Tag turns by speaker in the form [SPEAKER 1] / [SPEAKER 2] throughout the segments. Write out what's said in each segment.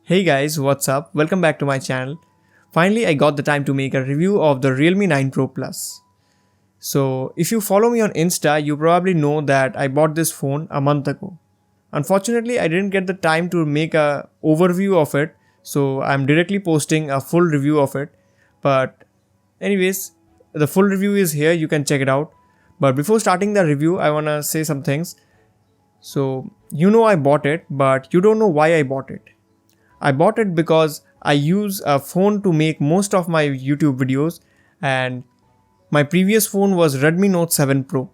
[SPEAKER 1] Hey guys, what's up? Welcome back to my channel. Finally, I got the time to make a review of the Realme 9 Pro Plus. So, if you follow me on Insta, you probably know that I bought this phone a month ago. Unfortunately, I didn't get the time to make a overview of it, so I'm directly posting a full review of it. But anyways, the full review is here, you can check it out. But before starting the review, I want to say some things. So, you know I bought it, but you don't know why I bought it. I bought it because I use a phone to make most of my YouTube videos, and my previous phone was Redmi Note 7 Pro.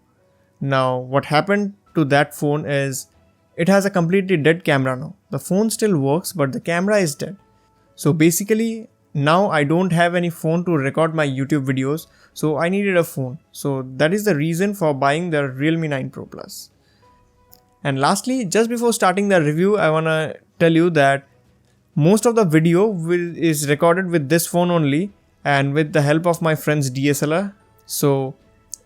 [SPEAKER 1] Now what happened to that phone is it has a completely dead camera now. The phone still works but the camera is dead. So basically now I don't have any phone to record my YouTube videos, so I needed a phone. So that is the reason for buying the Realme 9 Pro Plus. And lastly, just before starting the review, I wanna tell you that most of the video is recorded with this phone only and with the help of my friend's DSLR. So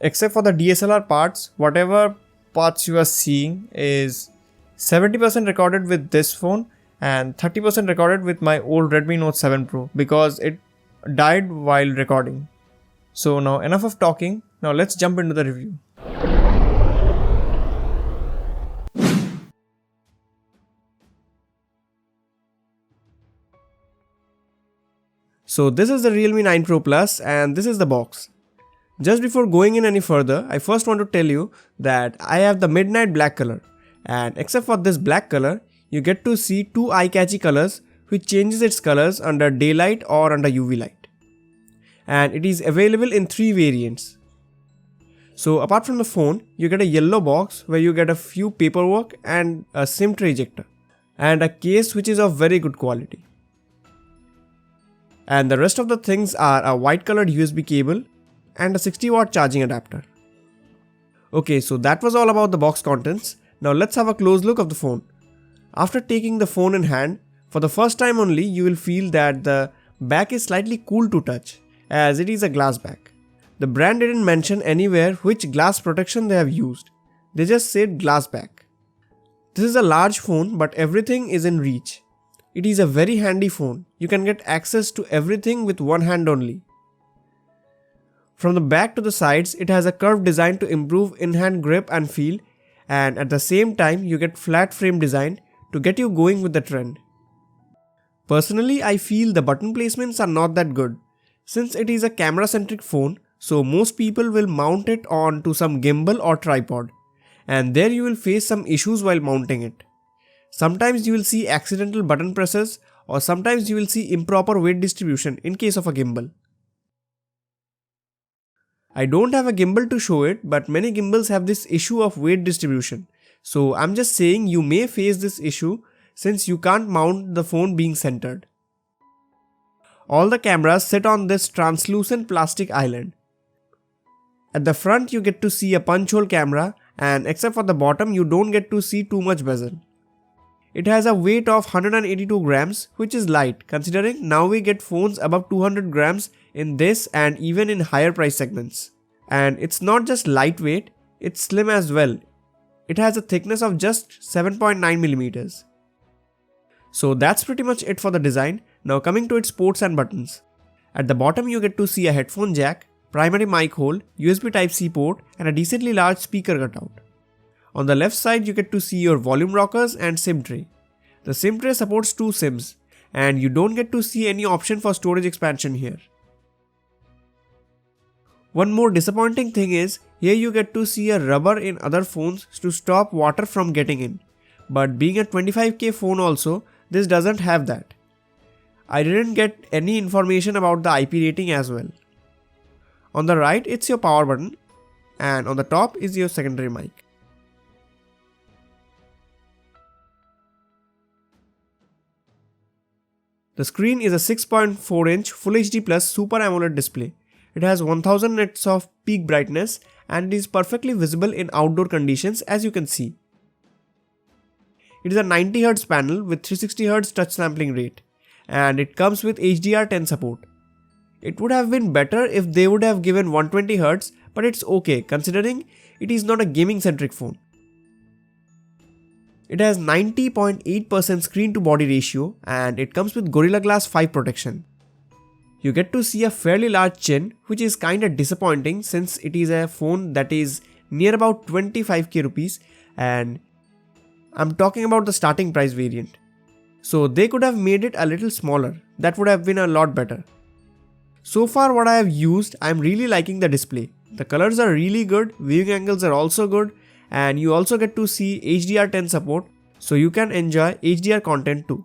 [SPEAKER 1] except for the DSLR parts, whatever parts you are seeing is 70% recorded with this phone and 30% recorded with my old Redmi Note 7 Pro because it died while recording. So now enough of talking, now let's jump into the review. So this is the Realme 9 Pro Plus and this is the box. Just before going in any further, I first want to tell you that I have the midnight black color, and except for this black color, you get to see two eye-catchy colors which changes its colors under daylight or under UV light. And it is available in 3 variants. So apart from the phone, you get a yellow box where you get a few paperwork and a SIM tray ejector and a case which is of very good quality. And the rest of the things are a white colored USB cable and a 60-watt charging adapter. Okay, so that was all about the box contents. Now let's have a close look of the phone. After taking the phone in hand, for the first time only you will feel that the back is slightly cool to touch as it is a glass back. The brand didn't mention anywhere which glass protection they have used. They just said glass back. This is a large phone but everything is in reach. It is a very handy phone. You can get access to everything with one hand only. From the back to the sides, it has a curved design to improve in-hand grip and feel, and at the same time you get flat frame design to get you going with the trend. Personally, I feel the button placements are not that good. Since it is a camera-centric phone, so most people will mount it onto some gimbal or tripod, and there you will face some issues while mounting it. Sometimes you will see accidental button presses or sometimes you will see improper weight distribution in case of a gimbal. I don't have a gimbal to show it, but many gimbals have this issue of weight distribution. So I'm just saying you may face this issue since you can't mount the phone being centered. All the cameras sit on this translucent plastic island. At the front you get to see a punch hole camera, and except for the bottom you don't get to see too much bezel. It has a weight of 182 grams, which is light considering now we get phones above 200 grams in this and even in higher price segments. And it's not just lightweight, it's slim as well. It has a thickness of just 7.9 millimeters. So that's pretty much it for the design. Now coming to its ports and buttons. At the bottom you get to see a headphone jack, primary mic hole, USB Type-C port and a decently large speaker cutout. On the left side you get to see your volume rockers and SIM tray. The SIM tray supports 2 SIMs and you don't get to see any option for storage expansion here. One more disappointing thing is here you get to see a rubber in other phones to stop water from getting in. But being a 25K phone also, this doesn't have that. I didn't get any information about the IP rating as well. On the right it's your power button and on the top is your secondary mic. The screen is a 6.4-inch Full HD Plus Super AMOLED display. It has 1000 nits of peak brightness and is perfectly visible in outdoor conditions as you can see. It is a 90Hz panel with 360Hz touch sampling rate and it comes with HDR10 support. It would have been better if they would have given 120Hz, but it's okay considering it is not a gaming centric phone. It has 90.8% screen to body ratio and it comes with Gorilla Glass 5 protection. You get to see a fairly large chin, which is kinda disappointing since it is a phone that is near about 25k rupees, and I'm talking about the starting price variant. So they could have made it a little smaller, that would have been a lot better. So far what I have used, I'm really liking the display. The colors are really good, viewing angles are also good, and you also get to see HDR10 support, so you can enjoy HDR content too.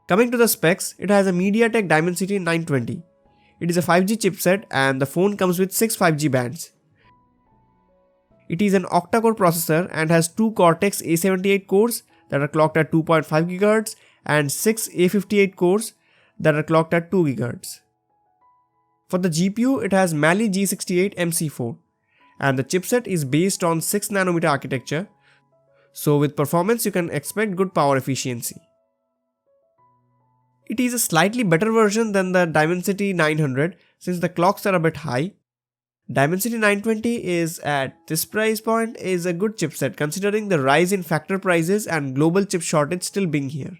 [SPEAKER 1] Coming to the specs, it has a MediaTek Dimensity 920. It is a 5G chipset and the phone comes with 6 5G bands. It is an octa-core processor and has 2 Cortex A78 cores that are clocked at 2.5 GHz and 6 A58 cores that are clocked at 2 GHz. For the GPU, it has Mali G68 MC4 and the chipset is based on 6nm architecture, so with performance you can expect good power efficiency. It is a slightly better version than the Dimensity 900 since the clocks are a bit high. Dimensity 920 is at this price point is a good chipset considering the rise in factor prices and global chip shortage still being here.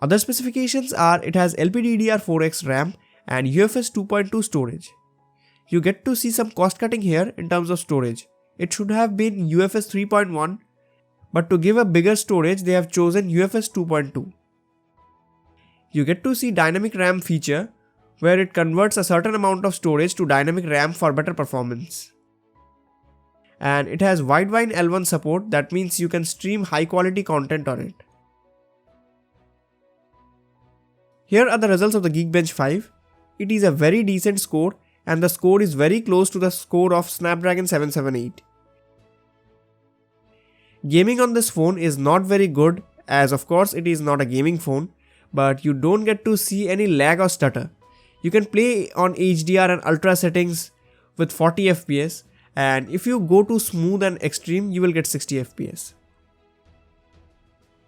[SPEAKER 1] Other specifications are it has LPDDR4X RAM and UFS 2.2 storage. You get to see some cost cutting here in terms of storage. It should have been UFS 3.1, but to give a bigger storage they have chosen UFS 2.2. You get to see dynamic RAM feature where it converts a certain amount of storage to dynamic RAM for better performance. And it has wideband L1 support, that means you can stream high quality content on it. Here are the results of the Geekbench 5. It is a very decent score and the score is very close to the score of Snapdragon 778. Gaming on this phone is not very good as of course it is not a gaming phone, but you don't get to see any lag or stutter. You can play on HDR and ultra settings with 40 FPS, and if you go to smooth and extreme you will get 60 FPS.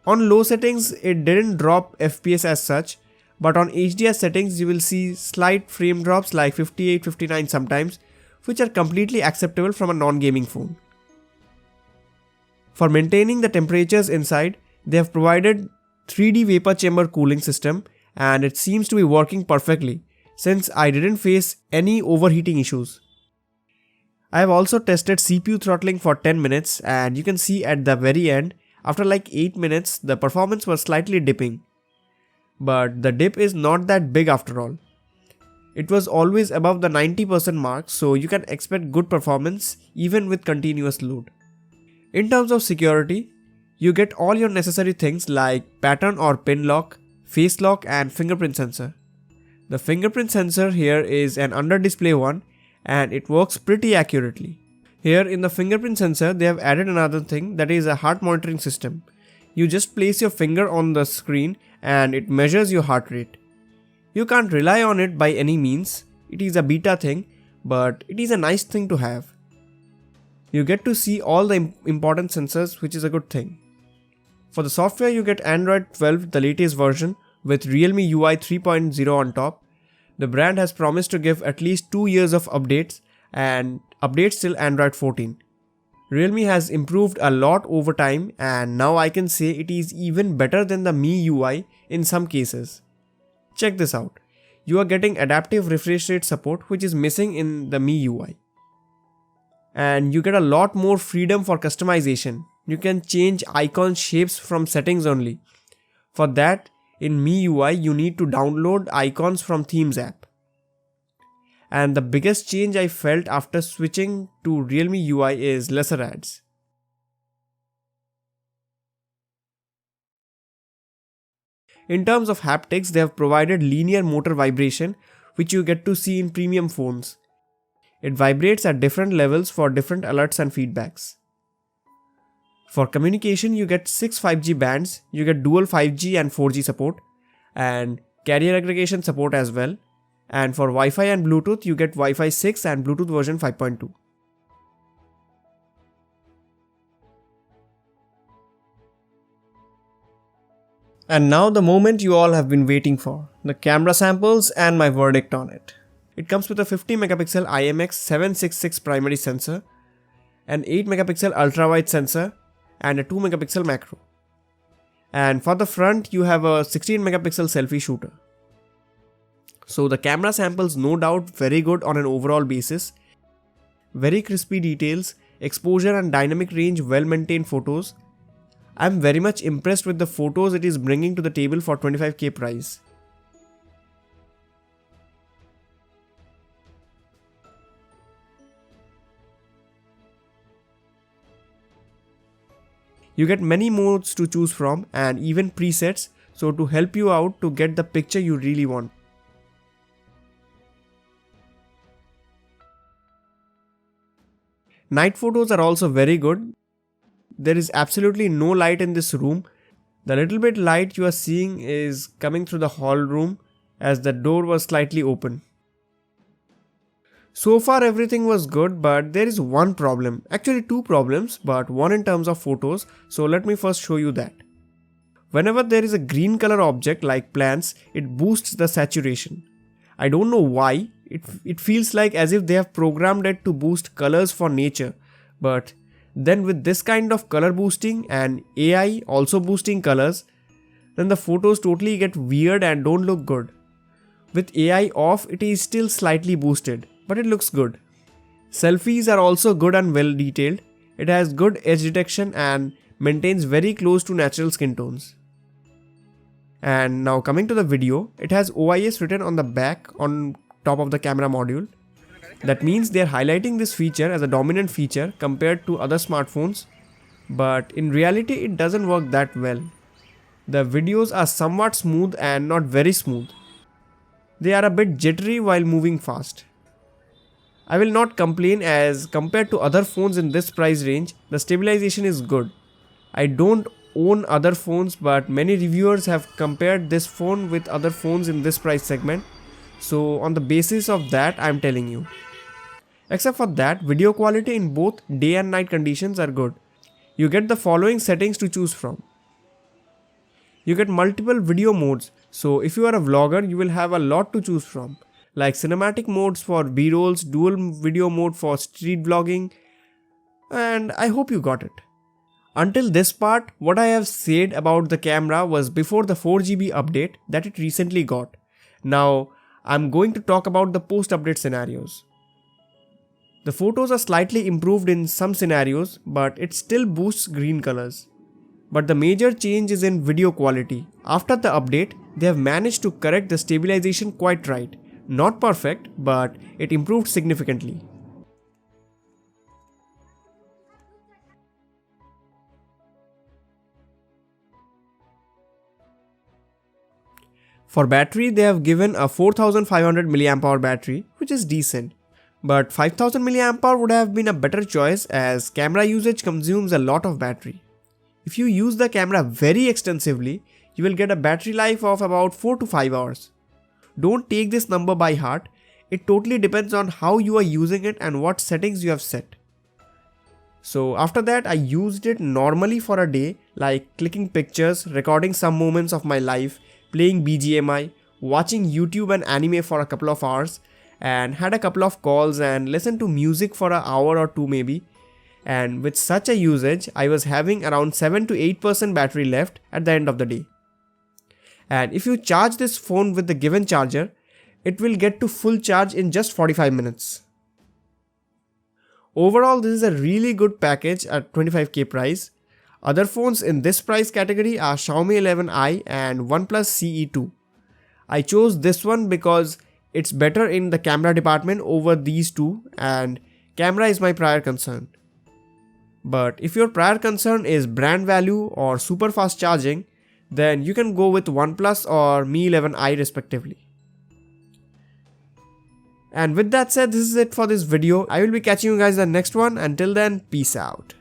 [SPEAKER 1] On low settings it didn't drop FPS as such, but on HDR settings you will see slight frame drops like 58-59 sometimes, which are completely acceptable from a non-gaming phone. For maintaining the temperatures inside, they have provided 3D vapor chamber cooling system and it seems to be working perfectly since I didn't face any overheating issues. I have also tested CPU throttling for 10 minutes and you can see at the very end, after like 8 minutes, the performance was slightly dipping. But the dip is not that big after all. It was always above the 90% mark, so you can expect good performance even with continuous load. In terms of security, you get all your necessary things like pattern or pin lock, face lock and fingerprint sensor. The fingerprint sensor here is an under display one and it works pretty accurately. Here in the fingerprint sensor they have added another thing, that is a heart monitoring system. You just place your finger on the screen and it measures your heart rate. You can't rely on it by any means, it is a beta thing, but it is a nice thing to have. You get to see all the important sensors, which is a good thing. For the software you get Android 12, the latest version, with Realme UI 3.0 on top. The brand has promised to give at least 2 years of updates and updates till Android 14. Realme has improved a lot over time and now I can say it is even better than the Mi UI in some cases. Check this out. You are getting adaptive refresh rate support, which is missing in the Mi UI. And you get a lot more freedom for customization. You can change icon shapes from settings only. For that, in Mi UI you need to download icons from Themes app. And the biggest change I felt after switching to Realme UI is lesser ads. In terms of haptics, they have provided linear motor vibration, which you get to see in premium phones. It vibrates at different levels for different alerts and feedbacks. For communication, you get 6 5G bands, you get dual 5G and 4G support, and carrier aggregation support as well. And for Wi-Fi and Bluetooth, you get Wi-Fi 6 and Bluetooth version 5.2. And now the moment you all have been waiting for, the camera samples and my verdict on it. It comes with a 50 megapixel IMX766 primary sensor, an 8 megapixel ultra wide sensor, and a 2 megapixel macro. And for the front, you have a 16 megapixel selfie shooter. So the camera samples no doubt very good on an overall basis. Very crispy details, exposure and dynamic range, well maintained photos. I'm very much impressed with the photos it is bringing to the table for 25k price. You get many modes to choose from and even presets, so to help you out to get the picture you really want. Night photos are also very good. There is absolutely no light in this room. The little bit light you are seeing is coming through the hall room as the door was slightly open. So far everything was good, but there is one problem. Actually two problems, but one in terms of photos, so let me first show you that. Whenever there is a green color object like plants, it boosts the saturation. I don't know why, it feels like as if they have programmed it to boost colors for nature, but then with this kind of color boosting and AI also boosting colors, then the photos totally get weird and don't look good. With AI off, it is still slightly boosted, but it looks good. Selfies are also good and well detailed. It has good edge detection and maintains very close to natural skin tones. And now coming to the video, it has OIS written on the back on top of the camera module. That means they are highlighting this feature as a dominant feature compared to other smartphones, but in reality it doesn't work that well. The videos are somewhat smooth and not very smooth. They are a bit jittery while moving fast. I will not complain as compared to other phones in this price range, the stabilization is good. I don't own other phones, but many reviewers have compared this phone with other phones in this price segment. So on the basis of that, I am telling you. Except for that, video quality in both day and night conditions are good. You get the following settings to choose from. You get multiple video modes, so if you are a vlogger, you will have a lot to choose from, like cinematic modes for B-rolls, dual video mode for street vlogging, and I hope you got it. Until this part, what I have said about the camera was before the 4GB update that it recently got. Now, I'm going to talk about the post-update scenarios. The photos are slightly improved in some scenarios, but it still boosts green colors. But the major change is in video quality. After the update, they have managed to correct the stabilization quite right. Not perfect, but it improved significantly. For battery, they have given a 4500 mAh battery, which is decent. But 5000 mAh would have been a better choice as camera usage consumes a lot of battery. If you use the camera very extensively, you will get a battery life of about 4 to 5 hours. Don't take this number by heart, it totally depends on how you are using it and what settings you have set. So after that I used it normally for a day, like clicking pictures, recording some moments of my life, playing BGMI, watching YouTube and anime for a couple of hours, and had a couple of calls and listened to music for an hour or two maybe. And with such a usage, I was having around 7 to 8% battery left at the end of the day. And if you charge this phone with the given charger, it will get to full charge in just 45 minutes. Overall, this is a really good package at 25k price. Other phones in this price category are Xiaomi 11i and OnePlus CE2. I chose this one because it's better in the camera department over these two, and camera is my prior concern. But if your prior concern is brand value or super fast charging, then you can go with OnePlus or Mi 11i respectively. And with that said, this is it for this video. I will be catching you guys in the next one. Until then, peace out.